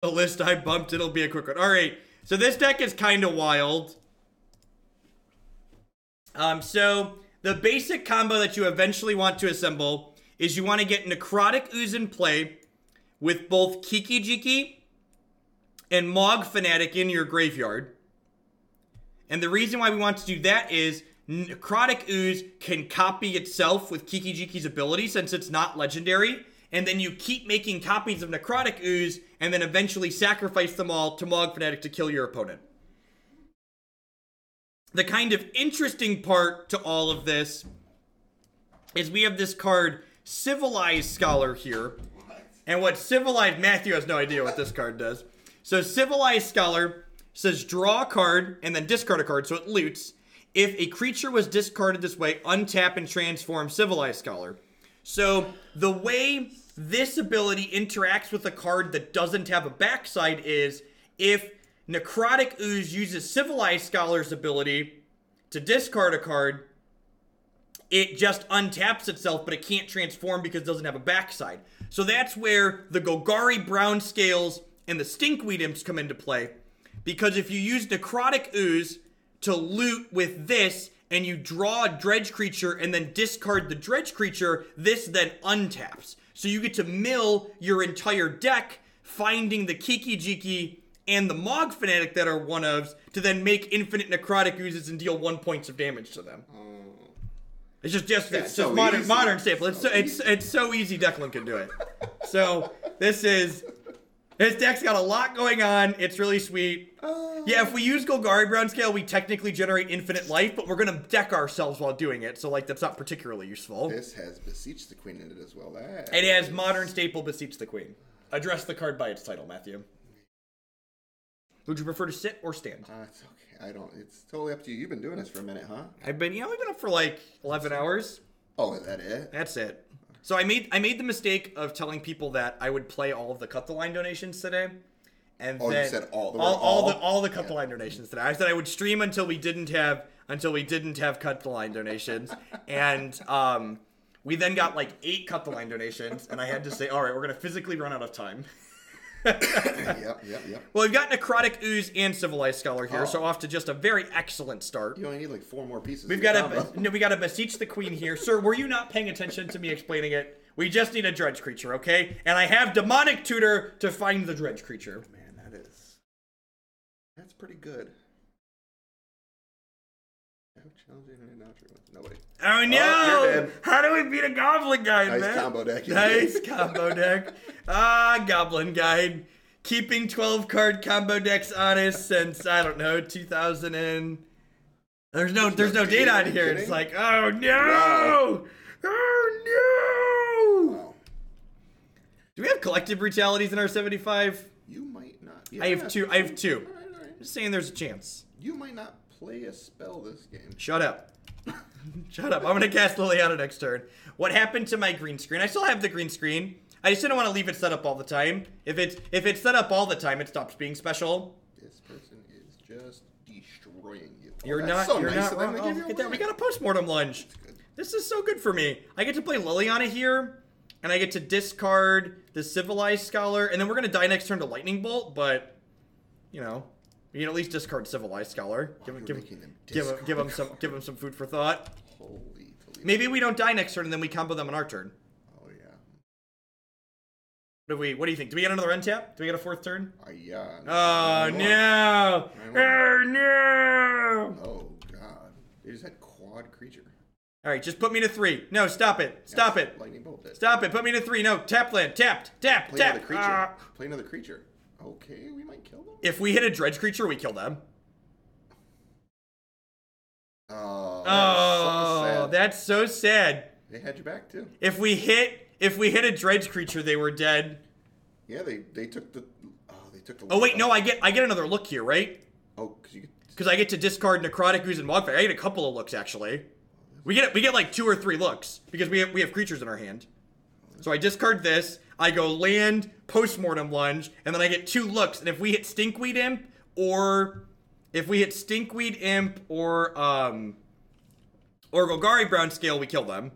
The list I bumped, it'll be a quick one. Alright, so this deck is kind of wild. So the basic combo that you eventually want to assemble is you want to get Necrotic Ooze in play with both Kiki-Jiki and Mogg Fanatic in your graveyard. And the reason why we want to do that is Necrotic Ooze can copy itself with Kiki-Jiki's ability since it's not legendary. And then you keep making copies of Necrotic Ooze and then eventually sacrifice them all to Mogg Fanatic to kill your opponent. The kind of interesting part to all of this is we have this card, Civilized Scholar here. And what Civilized... Matthew has no idea what this card does. So Civilized Scholar says draw a card and then discard a card, so it loots. If a creature was discarded this way, untap and transform Civilized Scholar. So the way this ability interacts with a card that doesn't have a backside is if Necrotic Ooze uses Civilized Scholar's ability to discard a card, it just untaps itself, but it can't transform because it doesn't have a backside. So that's where the Golgari Brownscales and the Stinkweed Imps come into play. Because if you use Necrotic Ooze to loot with this, and you draw a dredge creature and then discard the dredge creature, this then untaps. So you get to mill your entire deck, finding the Kiki-Jiki and the Mogg Fanatic that are one-ofs to then make infinite Necrotic Oozes and deal 1 point of damage to them. It's just that. It's so just modern staple. It's so easy Declan can do it. So this deck's got a lot going on. It's really sweet. Yeah, if we use Golgari Brownscale, we technically generate infinite life, but we're going to deck ourselves while doing it, so like that's not particularly useful. This has Beseech the Queen in it as well. It has modern staple Beseech the Queen. Address the card by its title, Matthew. Would you prefer to sit or stand? It's okay. It's totally up to you. You've been doing this for a minute, huh? We've been up for like 11 hours. Oh, is that it? That's it. So I made the mistake of telling people that I would play all of the Cut the Line donations today. And then you said all the Cut the Line donations today. I said I would stream until we didn't have Cut the Line donations. And we then got like 8 Cut the Line donations, and I had to say, all right, we're gonna physically run out of time. Yep. Well, we've got Necrotic Ooze and Civilized Scholar here, so off to just a very excellent start. You only need like 4 more pieces. We got a Beseech the Queen here. Sir, were you not paying attention to me explaining it? We just need a dredge creature, okay? And I have Demonic Tutor to find the dredge creature. Man, that's pretty good. Nobody. Oh no! How do we beat a Goblin Guide, man? Nice combo deck. Nice combo deck. Goblin Guide. Keeping 12 card combo decks honest since, I don't know, 2000 and... There's no date on here. It's like, oh no! Wow. Oh no! Wow. Do we have Collective Brutalities in our 75? You might not. Yeah, I have two. All right. Just saying there's a chance. You might not play a spell this game. Shut up. Shut up. I'm going to cast Liliana next turn. What happened to my green screen? I still have the green screen. I just didn't want to leave it set up all the time. If it's set up all the time, it stops being special. This person is just destroying you. You're not wrong. Oh, look at that. We got a Postmortem Lunge. This is so good for me. I get to play Liliana here, and I get to discard the Civilized Scholar, and then we're going to die next turn to Lightning Bolt, but, you know, we can at least discard Civilized Scholar. Give him some food for thought. Holy. Maybe we don't die next turn, and then we combo them on our turn. Oh, yeah. What do you think? Do we get another untap? Do we get a 4th turn? Yeah. Oh, no. Oh, no. Oh, God. They just had quad creature. All right, just put me to 3. No, stop it. Stop it. Lightning bolt it. Stop it. Put me to 3. No, tap land. Tap. Play another creature. Play another creature. Okay, we might kill them. If we hit a dredge creature, we kill them. Oh, that's so sad. They had your back too. If we hit a dredge creature, they were dead. Yeah, they took the. Oh wait, no, I get another look here, right? Oh, because I get to discard Necrotic Ooze and Mogg Fanatic. I get a couple of looks actually. We get like 2 or 3 looks because we have creatures in our hand. So I discard this. I go land, Postmortem Lunge, and then I get 2 looks. And if we hit Stinkweed Imp or Golgari Brownscale, we kill them.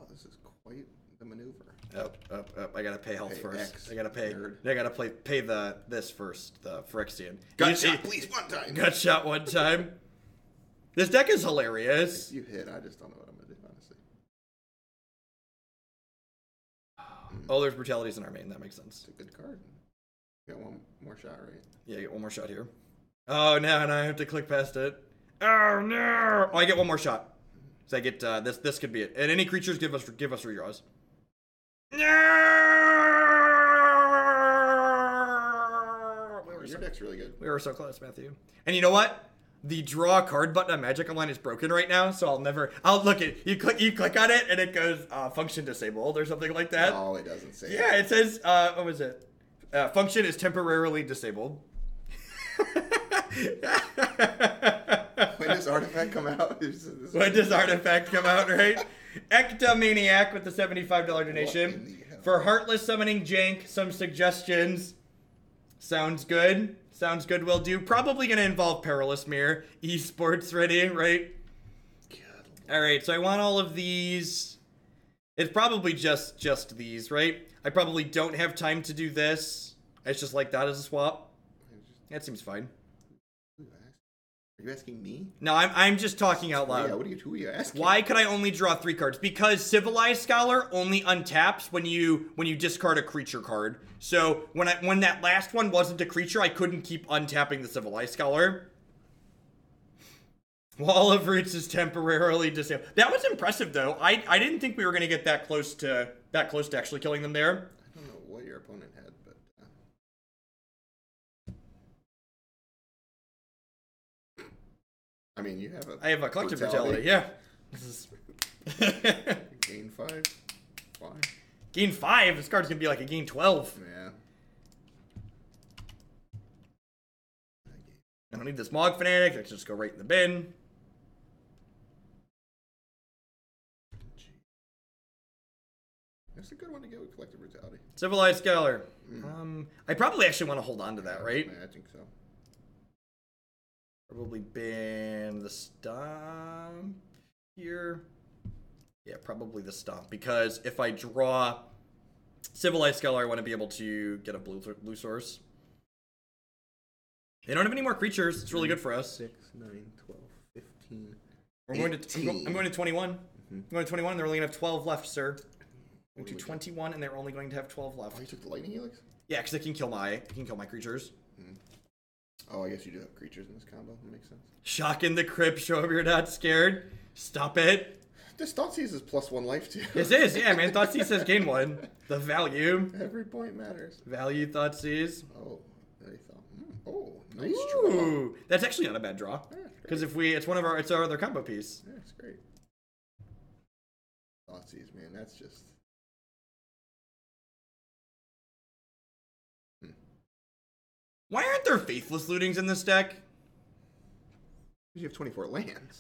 Oh, this is quite the maneuver. I gotta pay health first. X, I gotta pay. nerd. I gotta pay this first. The Phyrexian. Gut shot, please, one time. Gut shot one time. This deck is hilarious. You hit. I just don't know what I'm gonna do, honestly. Oh, there's brutalities in our main. That makes sense. It's a good card. You got one more shot, right? Yeah, I get one more shot here. Oh no, and I have to click past it. Oh no! Oh, I get one more shot. So I get this. This could be it. And any creatures give us redraws. No! Your deck's really good. We were so close, Matthew. And you know what? The draw a card button on Magic Online is broken right now, so I'll look at you click on it and it goes function disabled or something like that. Oh, it doesn't say. Yeah, it says what was it? Function is temporarily disabled. When does Artifact come out? When does Artifact come out, right? Ectomaniac with the $75 donation. For Heartless Summoning Jank, some suggestions. Sounds good. Sounds good, will do. Probably going to involve Perilous Mirror. Esports ready, right? Alright, so I want all of these. It's probably just these, right? I probably don't have time to do this. It's just like that as a swap. That seems fine. Are you asking me? No, I'm just talking out loud. Yeah, who are you asking? Why could I only draw 3 cards? Because Civilized Scholar only untaps when you discard a creature card. So when that last one wasn't a creature, I couldn't keep untapping the Civilized Scholar. Wall of Roots is temporarily disabled. That was impressive though. I didn't think we were gonna get that close to actually killing them there. I don't know what your opponent had, but I mean, you have I have a Collective Brutality, yeah. This is gain 5. Why? Gain 5? This card's gonna be like a gain 12. Yeah. I don't need this Mogg Fanatic. Let's just go right in the bin. That's a good one to get with Collective Brutality. Civilized Scholar. I probably actually want to hold on to that, right? Yeah, I think so. Probably ban the Stomp here. Yeah, probably the Stomp. Because if I draw Civilized Scholar, I want to be able to get a blue source. They don't have any more creatures. It's really good for us. 6, 9, 12, 15. I'm going to 21. I'm going to 21. They're only going to have 12 left, sir. I'm going to 21, and they're only going to have 12 left. Oh, you took the Lightning Helix? Yeah, because it can kill my creatures. Oh, I guess you do have creatures in this combo. That makes sense. Shock in the Crypt. Show if you're not scared. Stop it. This Thoughtseize is +1 life too. This is, yeah, man. Thoughtseize says gain 1. The value. Every point matters. Value Thoughtseize. Oh, I thought. Oh, nice draw. That's actually not a bad draw. Because it's our other combo piece. Yeah, it's great. Thoughtseize, man, that's just. Why aren't there Faithless Lootings in this deck? You have 24 lands.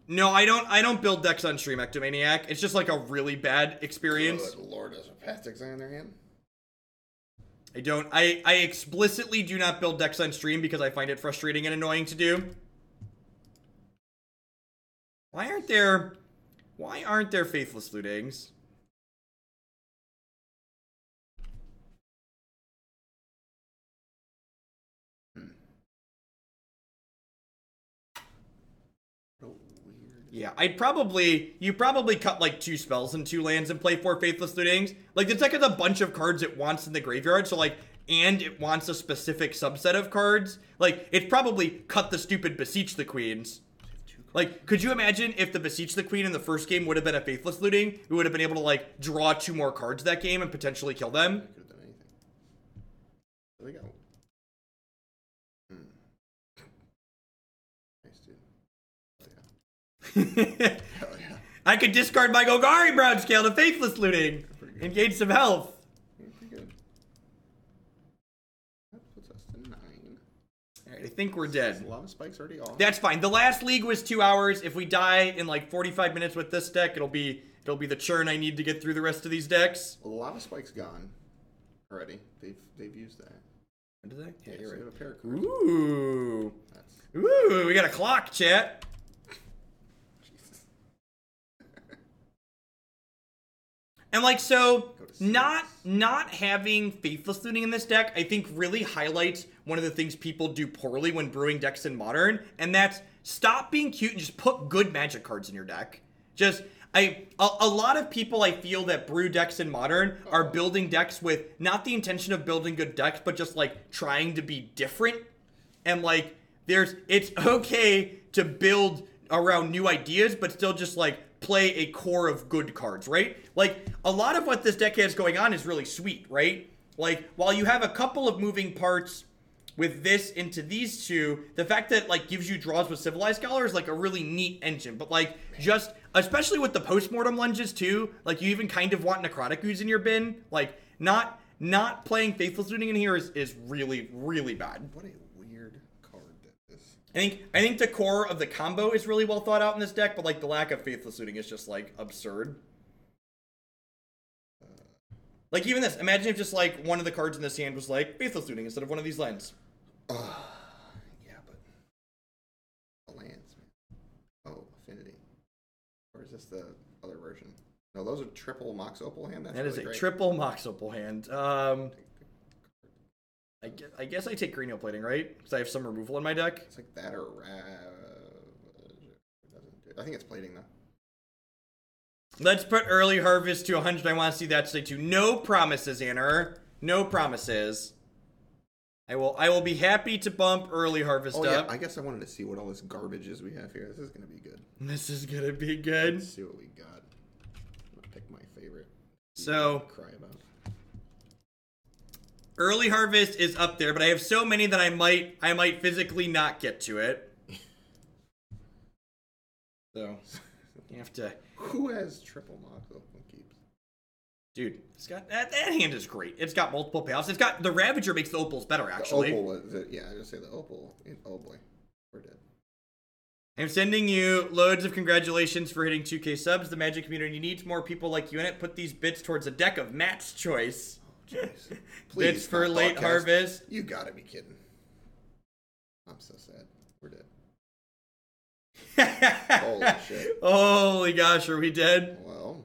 No, I don't build decks on stream, Ectomaniac. It's just like a really bad experience. Good Lord, does a Path Exile in their hand? I explicitly do not build decks on stream because I find it frustrating and annoying to do. Why aren't there Faithless Lootings? Yeah, you probably cut like 2 spells and 2 lands and play 4 Faithless Lootings. Like, the deck has a bunch of cards it wants in the graveyard, so like, and it wants a specific subset of cards. Like, it's probably cut the stupid Beseech the Queens. Like, could you imagine if the Beseech the Queen in the first game would have been a Faithless Looting? We would have been able to like, draw 2 more cards that game and potentially kill them? I could have done anything. There we go. Nice, dude. Hell yeah. I could discard my Golgari Brownscale to Faithless Looting and gain some health. Yeah, pretty good. That puts us to 9. Alright, I think we're dead. Lava Spike's already off. That's fine. The last league was 2 hours. If we die in like 45 minutes with this deck, it'll be the churn I need to get through the rest of these decks. Well, the Lava Spike's gone already. They've used that. When did they? Yeah, Yeah, you're so right. we have a pair of cards. Ooh. That's Ooh, we got a clock, chat. Jesus. And like, so not having Faithless Looting in this deck, I think really highlights one of the things people do poorly when brewing decks in Modern, and that's stop being cute and just put good Magic cards in your deck. Just, a lot of people I feel that brew decks in Modern are building decks with not the intention of building good decks, but just like trying to be different. And like, it's okay to build around new ideas, but still just like play a core of good cards, right? Like, a lot of what this deck has going on is really sweet, right? Like, while you have a couple of moving parts with this into these two, the fact that, like, gives you draws with Civilized Scholar is, like, a really neat engine. But, like, just, especially with the Postmortem Lunges, too, like, you even kind of want Necrotic Ooze in your bin. Like, not playing Faithless Looting in here is really, really bad. What a weird card that is. I think the core of the combo is really well thought out in this deck, but, like, the lack of Faithless Looting is just, like, absurd. Like, even this, imagine if just, like, one of the cards in this hand was, like, Faithless Looting instead of one of these lands. Yeah, but the lands, man. Oh, Affinity. Or is this the other version? No, those are triple Mox Opal hand. That's that is really a great. triple Mox Opal hand. I guess I take Cranial Plating, right? Because I have some removal in my deck. It's like that or I think it's plating, though. Let's put Early Harvest to 100. I want to see that stay too. No promises, Anner. No promises. I will be happy to bump Early Harvest up. Yeah, I guess I wanted to see what all this garbage is we have here. This is going to be good. This is going to be good. Let's see what we got. I'm going to pick my favorite. So, cry about. Early Harvest is up there, but I have so many that I might physically not get to it. So, you have to... Who has triple Mox Opal keeps? Dude, it's got that hand is great. It's got multiple payoffs. It's got the Ravager makes the opals better, actually. The opal was yeah, I was gonna say the opal. Oh boy, we're dead. I'm sending you loads of congratulations for hitting 2K subs. The Magic community needs more people like you in it. Put these bits towards a deck of Matt's choice. Oh, jeez. Bits for late harvest. You gotta be kidding. I'm so sad. We're dead. Holy shit. Holy gosh, are we dead? Well.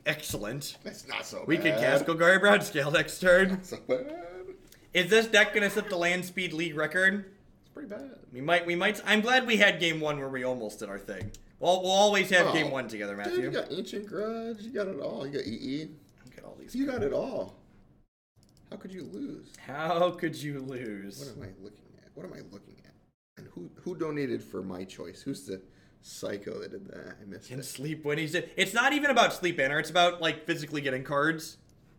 Excellent. That's not so bad. We can cast Golgari Brownscale next turn. Not so bad. Is this deck gonna set the land speed league record? It's pretty bad. We might. I'm glad we had game one where we almost did our thing. We'll always have game one together, Matthew. Dude, you got Ancient Grudge. You got it all. You got EE. Get all these. You got it all. How could you lose? How could you lose? What am I looking at? What am I looking at? And who donated for my choice? Who's the psycho that did that? I missed Can it. sleep when he's in. It's not even about sleep, Anna. It's about, like, physically getting cards.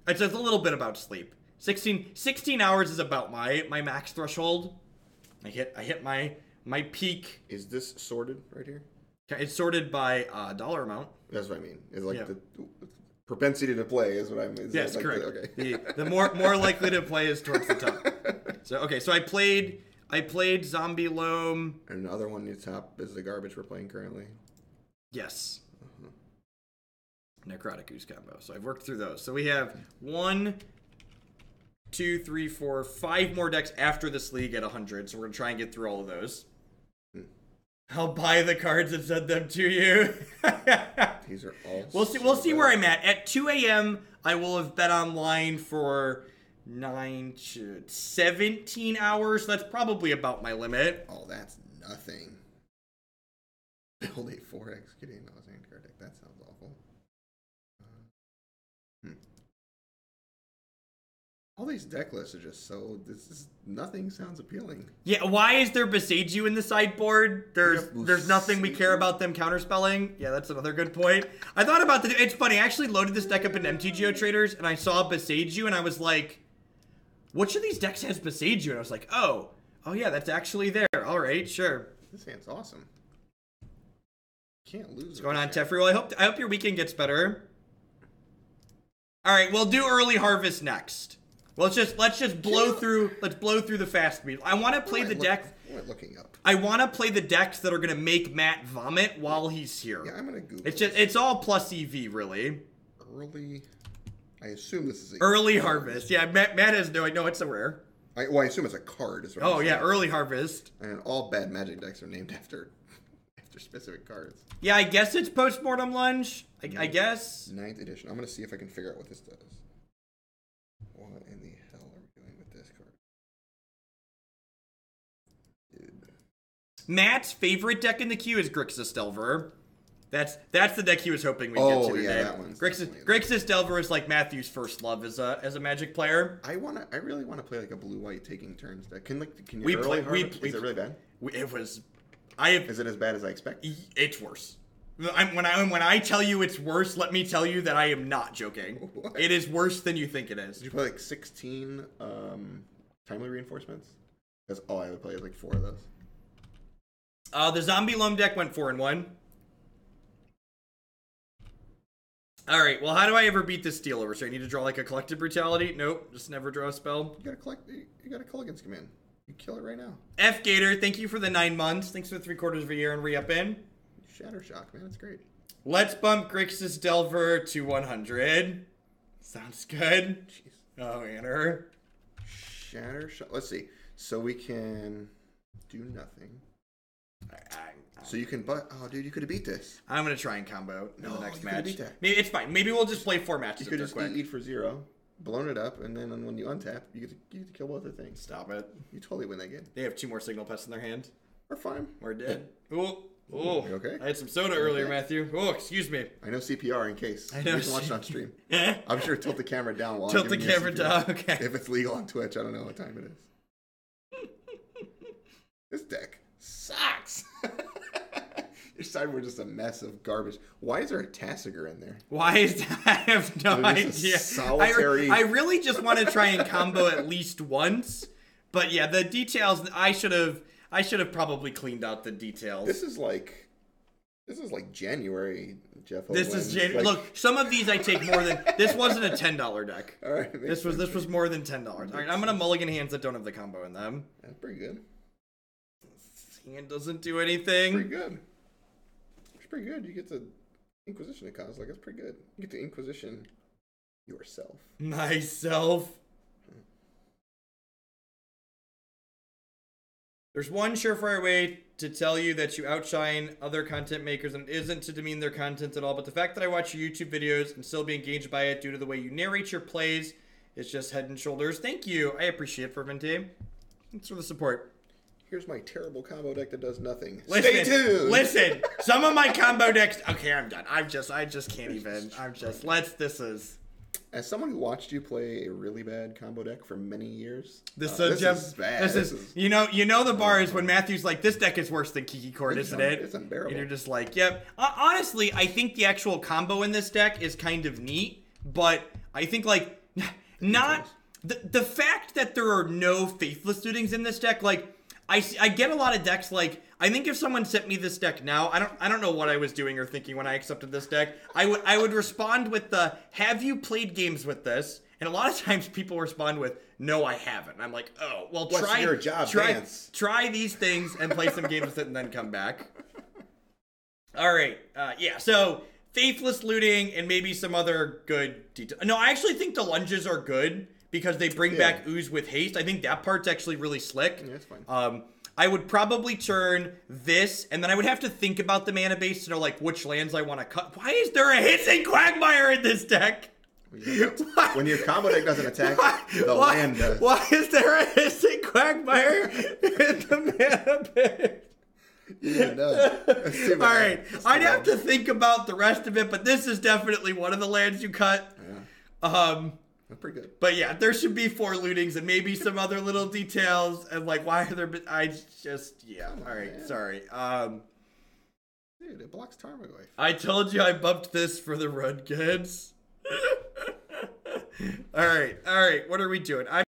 It's just a little bit about sleep. 16 hours is about my max threshold. I hit my peak. Is this sorted right here? It's sorted by dollar amount. That's what I mean. It's like the propensity to play is what I mean. Yes, like correct. Okay. The more likely to play is towards the top. So I played Zombie Loam. And another one near the top is the garbage we're playing currently. Yes. Necrotic Ooze combo. So I've worked through those. So we have 1, 2, 3, 4, 5 more decks after this league at 100. So we're gonna try and get through all of those. I'll buy the cards and send them to you. These are all. We'll see where I'm at. At 2 a.m., I will have been online for 9 to 17 hours. That's probably about my limit. Oh, that's nothing. Build a 4x getting those anchor deck. That sounds awful. All these deck lists are just so. Nothing sounds appealing. Yeah, why is there Boseiju in the sideboard? There's nothing we care about them counterspelling. Yeah, that's another good point. I thought about it's funny. I actually loaded this deck up in MTGO Traders and I saw Boseiju and I was like, which of these decks has Boseiju? And I was like, oh yeah, that's actually there. All right, sure. This hand's awesome. Can't lose. What's going on, Tefri? Well, I hope your weekend gets better. All right, we'll do early harvest next. Well, let's just blow through. Let's blow through the fast speed. I want to play the deck. What am I looking up? I want to play the decks that are gonna make Matt vomit while he's here. Yeah, I'm gonna Google. It's all plus EV really. Early. I assume this is a early harvest. Yeah, Matt has no. I know it's a rare. I assume it's a card. Is what oh yeah, early harvest. And all bad Magic decks are named after They're specific cards. Yeah, I guess it's Postmortem Lunge. I guess. 9th edition. I'm gonna see if I can figure out what this does. What in the hell are we doing with this card? Dude. Matt's favorite deck in the queue is Grixis Delver. That's the deck he was hoping we'd get to today. Yeah, that one's Grixis Delver is like Matthew's first love as a Magic player. I really wanna play like a blue-white taking turns deck. Can you early harvest? Is it really bad? Is it as bad as I expect? It's worse. When I tell you it's worse, let me tell you that I am not joking. What? It is worse than you think it is. Did you play like 16 timely reinforcements? That's all I would play is like 4 of those. The Zombie Loam deck went 4-1. All right. Well, how do I ever beat this steal over? So I need to draw like a Collective Brutality? Nope. Just never draw a spell. You got a Kolaghan's command. You kill it right now. F Gator, thank you for the 9 months. Thanks for the 3/4 of a year and re-up in. Shatter Shock, man. It's great. Let's bump Grixis Delver to 100. Sounds good. Jeez. Oh, enter. Shatter Shock. Let's see. So we can do nothing. So you can, oh, dude, you could have beat this. I'm going to try and combo in the next match. Beat that. Maybe it's fine. Maybe we'll just play 4 matches. You could just eat for 0, blown it up, and then when you untap, you get to kill both the things. Stop it. You totally win that game. They have 2 more Signal Pests in their hand. We're fine. We're dead. Ooh. You okay? I had some soda earlier, Matthew. Oh, excuse me. I know CPR in case. I know. You can watch it on stream. I'm sure tilt the camera down while Tilt the camera down, okay. If it's legal on Twitch, I don't know what time it is. This deck sucks. Your sideboard just a mess of garbage. Why is there a Tasigur in there? Why is that? I have no idea. Solitary. I really just want to try and combo at least once. But yeah, the details, I should have probably cleaned out the details. This is like January, Jeff. This is January. Like, look, some of these I take more than. This wasn't a $10 deck. All right. This was more than $10. All right, I'm gonna mulligan hands that don't have the combo in them. That's pretty good. This hand doesn't do anything. Pretty good. It's pretty good. You get the Inquisition of Kozilek. That's pretty good. You get the Inquisition yourself. Myself. There's one surefire way to tell you that you outshine other content makers, and it isn't to demean their content at all, but the fact that I watch your YouTube videos and still be engaged by it due to the way you narrate your plays is just head and shoulders. Thank you. I appreciate it, Fervente. Thanks for the support. Here's my terrible combo deck that does nothing. Stay tuned. Listen, some of my combo decks. Okay, I'm done. I just can't even. This is. As someone who watched you play a really bad combo deck for many years, this is bad. This is you know the bar is when Matthew's like, this deck is worse than Kiki Court, isn't it? It's unbearable. And you're just like, yep. Honestly, I think the actual combo in this deck is kind of neat, but I think like not the fact that there are no Faithless Lootings in this deck, like. I get a lot of decks like, I think if someone sent me this deck now, I don't know what I was doing or thinking when I accepted this deck. I would respond with the, have you played games with this? And a lot of times people respond with, no, I haven't. And I'm like, oh, well, what's your job, Vance? Try these things and play some games with it and then come back. All right. Yeah, so Faithless Looting and maybe some other good detail. No, I actually think the lunges are good. Because they bring back Ooze with haste. I think that part's actually really slick. Yeah, that's fine. I would probably turn this, and then I would have to think about the mana base to know like which lands I want to cut. Why is there a Hissing Quagmire in this deck? When your combo deck doesn't attack, land does. Why is there a Hissing Quagmire in the mana base? Yeah, all right, I'd have to think about the rest of it, but this is definitely one of the lands you cut. Yeah. That's pretty good. But yeah, there should be 4 lootings and maybe some other little details and like why are there? All right, man. Sorry. Dude, it blocks Tarmogoyf. I told you I bumped this for the run kids. All right. What are we doing?